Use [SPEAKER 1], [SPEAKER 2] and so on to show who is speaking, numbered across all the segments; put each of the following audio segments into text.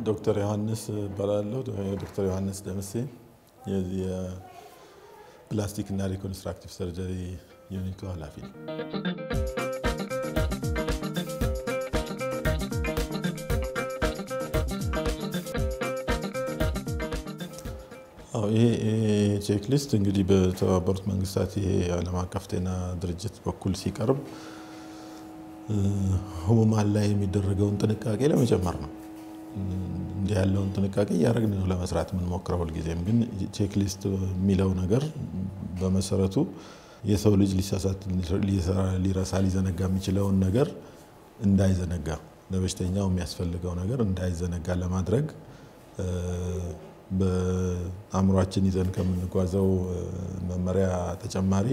[SPEAKER 1] ዶክተር ዮሐንስ ባላለው ዶክተር ዮሐንስ ደምሴ የፕላስቲክ እና ሪኮንስትራክቲቭ ሰርጀሪ ዩኒቱ ኃላፊ ነው። ይሄ ቼክሊስት እንግዲህ በተባበሩት መንግስታት ይሄ ዓለም አቀፍ ጤና ድርጅት በኩል ሲቀርብ ህሙማን ላይ የሚደረገውን ጥንቃቄ ለመጨመር ነው። እንዲህ ያለውን ጥንቃቄ ያረግን ነው ለመስራት ምን ሞክረው ሁልጊዜም ግን ቼክሊስት የሚለው ነገር በመሰረቱ የሰው ልጅ ሊሳሳት ሊረሳ ሊዘነጋ የሚችለውን ነገር እንዳይዘነጋ ለበሽተኛው የሚያስፈልገው ነገር እንዳይዘነጋ ለማድረግ በአእምሮአችን ይዘን ከምንጓዘው መመሪያ ተጨማሪ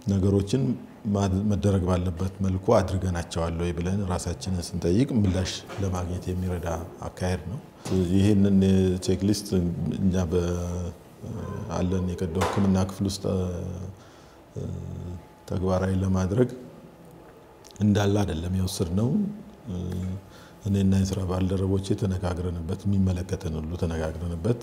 [SPEAKER 1] ነገሮችን መደረግ ባለበት መልኩ አድርገናቸዋል ወይ ብለን ራሳችንን ስንጠይቅ ምላሽ ለማግኘት የሚረዳ አካሄድ ነው። ይሄንን ቼክሊስት እኛ በአለን የቀዶ ሕክምና ክፍል ውስጥ ተግባራዊ ለማድረግ እንዳለ አይደለም የወሰድነው። እኔና የሥራ ባልደረቦቼ ተነጋግረንበት የሚመለከተን ሁሉ ተነጋግረንበት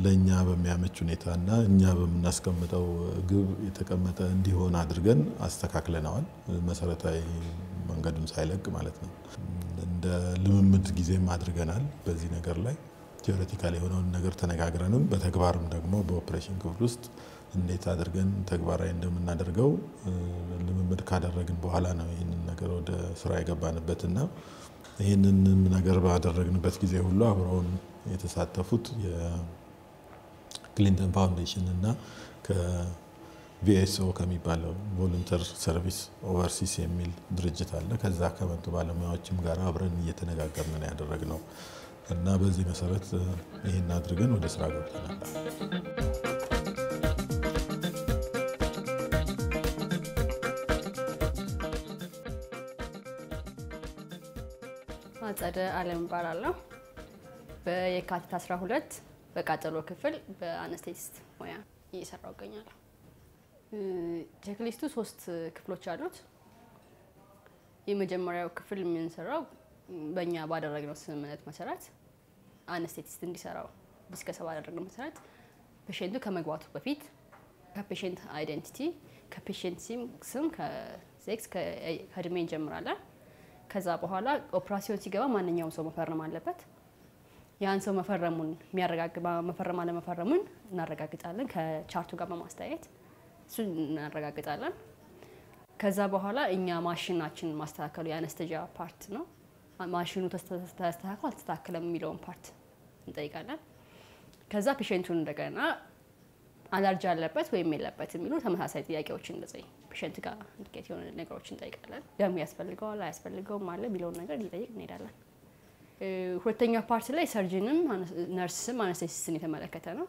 [SPEAKER 1] ለኛ በሚያመች ሁኔታና እኛ በመናስቀምጠው ግብ የተቀመጠ እንዲሆን አድርገን አስተካክለናል። መሰረታዊ መንገዱን ሳይለቅ ማለት ነው። እንደ ልምምድ ጊዜም አድርገናል በዚህ ነገር ላይ ቲዮሬቲካሊ የሆነውን ነገር ተነጋግረንም በተግባርም ደግሞ በኦፕሬሽን ክፍል ውስጥ እንዴት አድርገን ተግባራዊ እንደምናደርገው ልምምድ ካደረግን በኋላ ነው ይሄንን ነገር ወደ ስራ የገባንበትና ይሄንን ነገር ባደረግንበት ጊዜ ሁሉ አብረውን የተሳተፉት የክሊንተን ፋውንዴሽን እና ከቪኤስኦ ከሚባለው ቮለንተሪ ሰርቪስ ኦቨርሲስ የሚል ድርጅት አለ። ከዛ ከመጡ ባለሙያዎችም ጋር አብረን እየተነጋገርን ነው ያደረግነው እና በዚህ መሰረት ይሄን አድርገን ወደ ስራ ገብተናል።
[SPEAKER 2] አጸደ ዓለም ባላለው በየካቲት 12 በቃጠሎ ክፍል በአነስቴቲስት ሙያ እየሰራው እገኛለሁ። ቼክሊስቱ 3 ክፍሎች አሉት። የመጀመሪያው ክፍል የምንሰራው በእኛ ባደረግነው ስምምነት መሰረት አነስቴቲስት እንዲሰራው ዲስከስ ባደረግነው መሰረት ፔሸንቱ ከመግባቱ በፊት ከፔሸንት አይደንቲቲ ከፔሸንት ስም ከሴክስ ከእድሜ እንጀምራለን። ከዛ በኋላ ኦፕራሲዮን ሲገባ ማንኛውም ሰው መፈረም አለበት። ያን ሰው መፈረሙን መፈረም አለመፈረሙን እናረጋግጣለን ከቻርቱ ጋር በማስተያየት እሱን እናረጋግጣለን። ከዛ በኋላ እኛ ማሽናችን ማስተካከሉ የአነስተጂያ ፓርት ነው። ማሽኑ ተስተካክሏል አልተስተካከለም የሚለውን ፓርት እንጠይቃለን። ከዛ ፔሸንቱን እንደገና አለርጂ አለበት ወይም የለበት የሚሉ ተመሳሳይ ጥያቄዎችን እንደዚህ ፔሸንት ጋር እንድቄት የሆነ ነገሮችን እንጠይቃለን። ደም ያስፈልገዋል አያስፈልገውም ማለት የሚለውን ነገር እንጠይቅ እንሄዳለን። ሁለተኛው ፓርት ላይ ሰርጅንም ነርስም አነስቴሲስትን የተመለከተ ነው።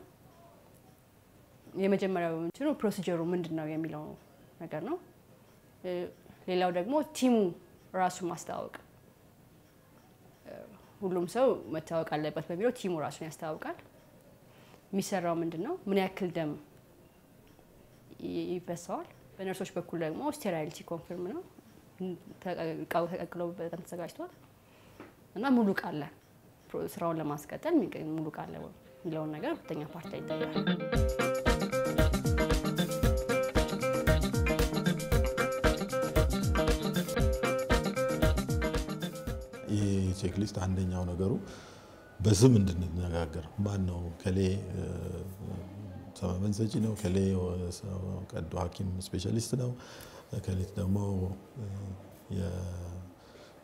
[SPEAKER 2] የመጀመሪያው እንትኑ ፕሮሲጀሩ ምንድነው የሚለው ነገር ነው። ሌላው ደግሞ ቲሙ ራሱ ማስተዋወቅ ሁሉም ሰው መታወቅ አለበት በሚለው ቲሙ ራሱን ያስተዋውቃል። የሚሰራው ምንድነው ምን ያክል ደም ይፈሳል። በነርሶች በኩል ደግሞ ስቴራይሊቲ ኮንፈርም ነው ተቀቅሎ በጣም ተዘጋጅቷል እና ሙሉ ቃል ስራውን ለማስቀጠል ሙሉ ቃል የሚለውን ነገር ሁለተኛ ፓርት ላይ ይታያል።
[SPEAKER 1] ይሄ ቼክሊስት አንደኛው ነገሩ በስም እንድንነጋገር ማን ነው ከሌ ሰማመን ሰጪ ነው ከሌ ቀዶ ሐኪም ስፔሻሊስት ነው ከሌት ደግሞ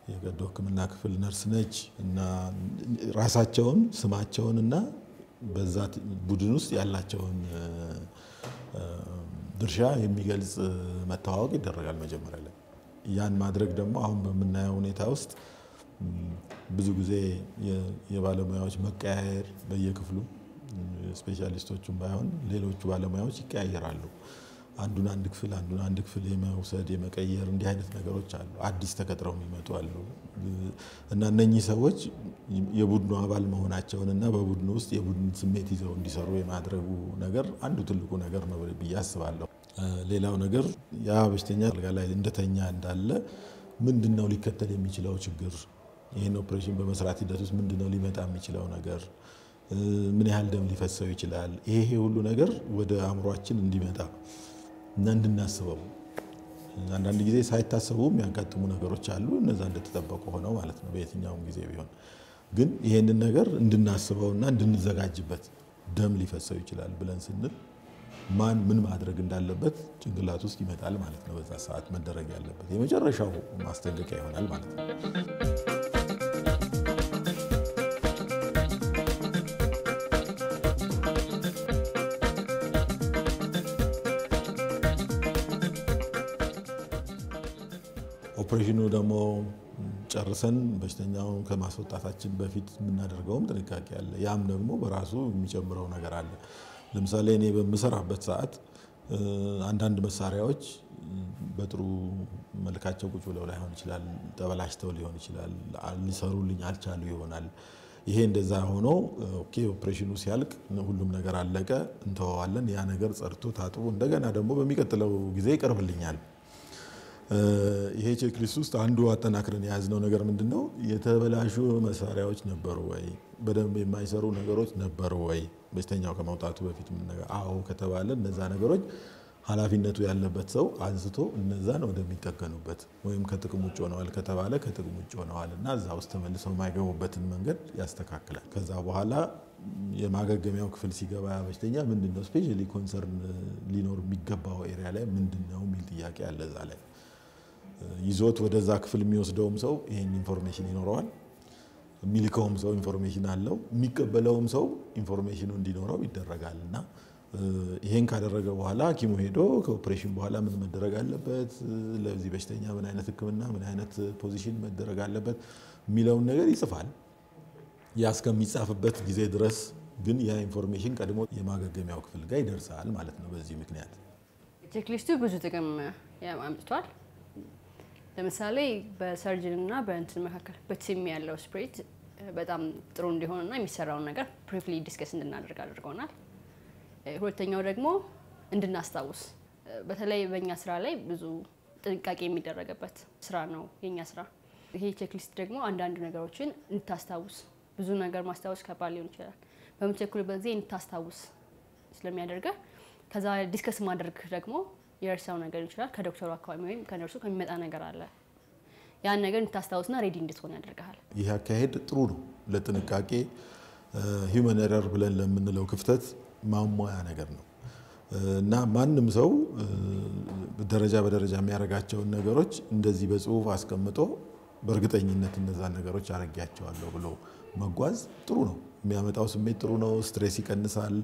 [SPEAKER 1] የቀዶ ሕክምና ክፍል ነርስ ነች እና ራሳቸውን ስማቸውን እና በዛ ቡድን ውስጥ ያላቸውን ድርሻ የሚገልጽ መታወቅ ይደረጋል መጀመሪያ ላይ። ያን ማድረግ ደግሞ አሁን በመናየው ሁኔታ ውስጥ ብዙ ጊዜ የባለሙያዎች መቀያየር በየክፍሉ ስፔሻሊስቶቹም ባይሆን ሌሎቹ ባለሙያዎች ይቀያየራሉ። አንዱን አንድ ክፍል የመውሰድ የመቀየር እንዲህ አይነት ነገሮች አሉ። አዲስ ተቀጥረው የሚመጡ አሉ እና እነኚህ ሰዎች የቡድኑ አባል መሆናቸውንና በቡድኑ ውስጥ የቡድን ስሜት ይዘው እንዲሰሩ የማድረጉ ነገር አንዱ ትልቁ ነገር ነው ብዬ አስባለሁ። ሌላው ነገር ያ በሽተኛ አልጋ ላይ እንደተኛ እንዳለ ምንድነው ሊከተል የሚችለው ችግር ይሄን ኦፕሬሽን በመስራት ሂደት ውስጥ ምንድነው ሊመጣ የሚችለው ነገር ምን ያህል ደም ሊፈሰው ይችላል ይሄ ሁሉ ነገር ወደ አእምሮአችን እንዲመጣ እና እንድናስበው አንዳንድ ጊዜ ሳይታሰቡ የሚያጋጥሙ ነገሮች አሉ እነዛ እንደተጠበቁ ሆነው ማለት ነው በየትኛውም ጊዜ ቢሆን ግን ይሄንን ነገር እንድናስበውና እንድንዘጋጅበት ደም ሊፈሰው ይችላል ብለን ስንል ማን ምን ማድረግ እንዳለበት ጭንቅላት ውስጥ ይመጣል ማለት ነው በዛ ሰዓት መደረግ ያለበት የመጨረሻው ማስጠንቀቂያ ይሆናል ማለት ነው ኦፕሬሽኑ ደግሞ ጨርሰን በሽተኛውን ከማስወጣታችን በፊት የምናደርገውም ጥንቃቄ አለ ያም ደግሞ በራሱ የሚጨምረው ነገር አለ ለምሳሌ እኔ በመሰራበት ሰዓት አንዳንድ መሳሪያዎች በጥሩ መልካቸው ቁጭ ብለው ላይሆን ይችላል ተበላሽተው ሊሆን ይችላል ሊሰሩልኝ አልቻሉ ይሆናል ይሄ እንደዛ ሆኖ ኦኬ ኦፕሬሽኑ ሲያልቅ ሁሉም ነገር አለቀ እንተዋዋለን ያ ነገር ጸርቶ ታጥቦ እንደገና ደግሞ በሚቀጥለው ጊዜ ይቀርብልኛል ይሄ ቼክሊስት ውስጥ አንዱ አጠናክረን ያዝነው ነገር ምንድነው የተበላሹ መሳሪያዎች ነበሩ ወይ በደንብ የማይሰሩ ነገሮች ነበሩ ወይ በሽተኛው ከመውጣቱ በፊት ምን ነገር አዎ ከተባለ እነዛ ነገሮች ኃላፊነቱ ያለበት ሰው አንስቶ እነዛን ወደሚጠገኑበት ወይም ከጥቅም ውጭ ሆነዋል ከተባለ ከጥቅም ውጭ ሆነዋልና እዛ ውስጥ ተመልሰው የማይገቡበትን መንገድ ያስተካክላል ከዛ በኋላ የማገገሚያው ክፍል ሲገባ በሽተኛ ምንድነው ስፔሻሊ ኮንሰርን ሊኖር የሚገባው ኤሪያ ላይ ምንድነው የሚል ጥያቄ አለ እዛ ላይ ይዞት ወደዛ ክፍል የሚወስደውም ሰው ይሄን ኢንፎርሜሽን ይኖረዋል የሚልከውም ሰው ኢንፎርሜሽን አለው የሚቀበለውም ሰው ኢንፎርሜሽኑ እንዲኖረው ይደረጋልና ይሄን ካደረገ በኋላ ሐኪሙ ሄዶ ከኦፕሬሽን በኋላ ምን መደረግ አለበት ለዚህ በሽተኛ ምን አይነት ህክምና ምን አይነት ፖዚሽን መደረግ አለበት የሚለውን ነገር ይጽፋል ያ እስከሚጻፍበት ጊዜ ድረስ ግን ያ ኢንፎርሜሽን ቀድሞ የማገገሚያው ክፍል ጋር ይደርሳል ማለት ነው በዚህ ምክንያት
[SPEAKER 2] ቼክሊስቱ ብዙ ጥቅም ያመጣል ለምሳሌ በሰርጅን እና በእንትን መካከል በቲም ያለው ስፕሪት በጣም ጥሩ እንዲሆንና የሚሰራውን ነገር ብሪፍሊ ዲስከስ እንድናደርግ አድርጎናል ሁለተኛው ደግሞ እንድናስታውስ በተለይ በእኛ ስራ ላይ ብዙ ጥንቃቄ የሚደረግበት ስራ ነው የኛ ስራ ይሄ ቼክሊስት ደግሞ አንዳንድ ነገሮችን እንታስታውስ ብዙ ነገር ማስታወስ ከባድ ሊሆን ይችላል በመቸኩልበት ጊዜ እንታስታውስ ስለሚያደርግ ከዛ ዲስከስ ማድረግ ደግሞ የርሳው ነገር ይችላል ከዶክተሩ አካባቢ ወይም ከነርሱ ከሚመጣ ነገር አለ ያን ነገር እንታስታውስና ሬዲ እንድትሆን ያደርጋል ይሄ
[SPEAKER 1] አካሄድ ጥሩ ነው ለጥንቃቄ ሂዩመን ኤረር ብለን ለምንለው ክፍተት ማሟያ ነገር ነው እና ማንንም ሰው በደረጃ የሚያረጋቸው ነገሮች እንደዚህ በጽሁፍ አስቀምጦ በእርግጠኝነት እነዛ ነገሮች አረጋያቸዋለሁ ብሎ መጓዝ ጥሩ ነው የሚያመጣው ስሜት ጥሩ ነው ስትሬስ ይቀንሳል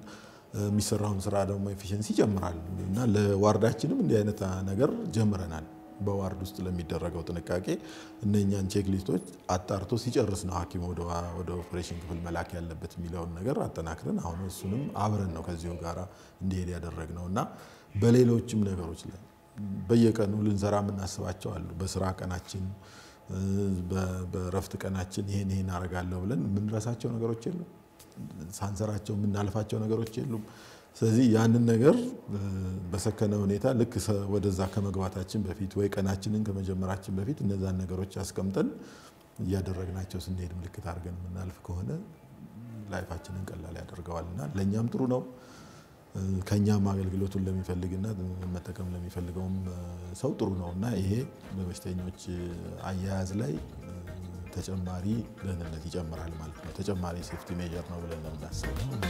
[SPEAKER 1] የሚሰራውን ስራ ደግሞ ኤፊሺየንሲ ይጨምራል እና ለዋርዳችንም እንዲህ አይነት ነገር ጀምረናል በዋርድ ውስጥ ለሚደረገው ጥንቃቄ እነኛን ቼክሊስቶች አጣርቶ ሲጨርስ ነው ሐኪም ወደ ኦፕሬሽን ክፍል መላክ ያለበት የሚለውን ነገር አጠናክረን አሁን እሱንም አብረን ነው ከዚሁ ጋራ እንዲሄድ ያደረግነውና በሌሎችም ነገሮች ላይ በየቀኑ ልንሰራ የምናስባቸው አሉ በስራ ቀናችን በረፍት ቀናችን ይሄን አረጋለሁ ብለን ምንረሳቸው ነገሮች የሉ ሳንሰራቸው ምናልፋቸው ነገሮች የሉ ስለዚህ ያንን ነገር በሰከነ ሁኔታ ልክ ወደዛ ከመግባታችን በፊት ወይ ቀናችንን ከመጀመራችን በፊት እነዛን ነገሮች አስቀምጠን ያደረግናቸው ስንሄድ ምልክት አድርገን ምናልፍ ከሆነ ላይፋችንን ቀላል ያደርገዋልና ለኛም ጥሩ ነው ከኛም አገልግሎቱን ለሚፈልግና መጠቀም ለሚፈልገውም ሰው ጥሩ ነውና ይሄ በበሽተኞች አያያዝ ላይ ተጨማሪ ደህንነት ይጨምራል ማለት ነው ተጨማሪ ሴፍቲ ሜጀር ነው ብለን እናስባለን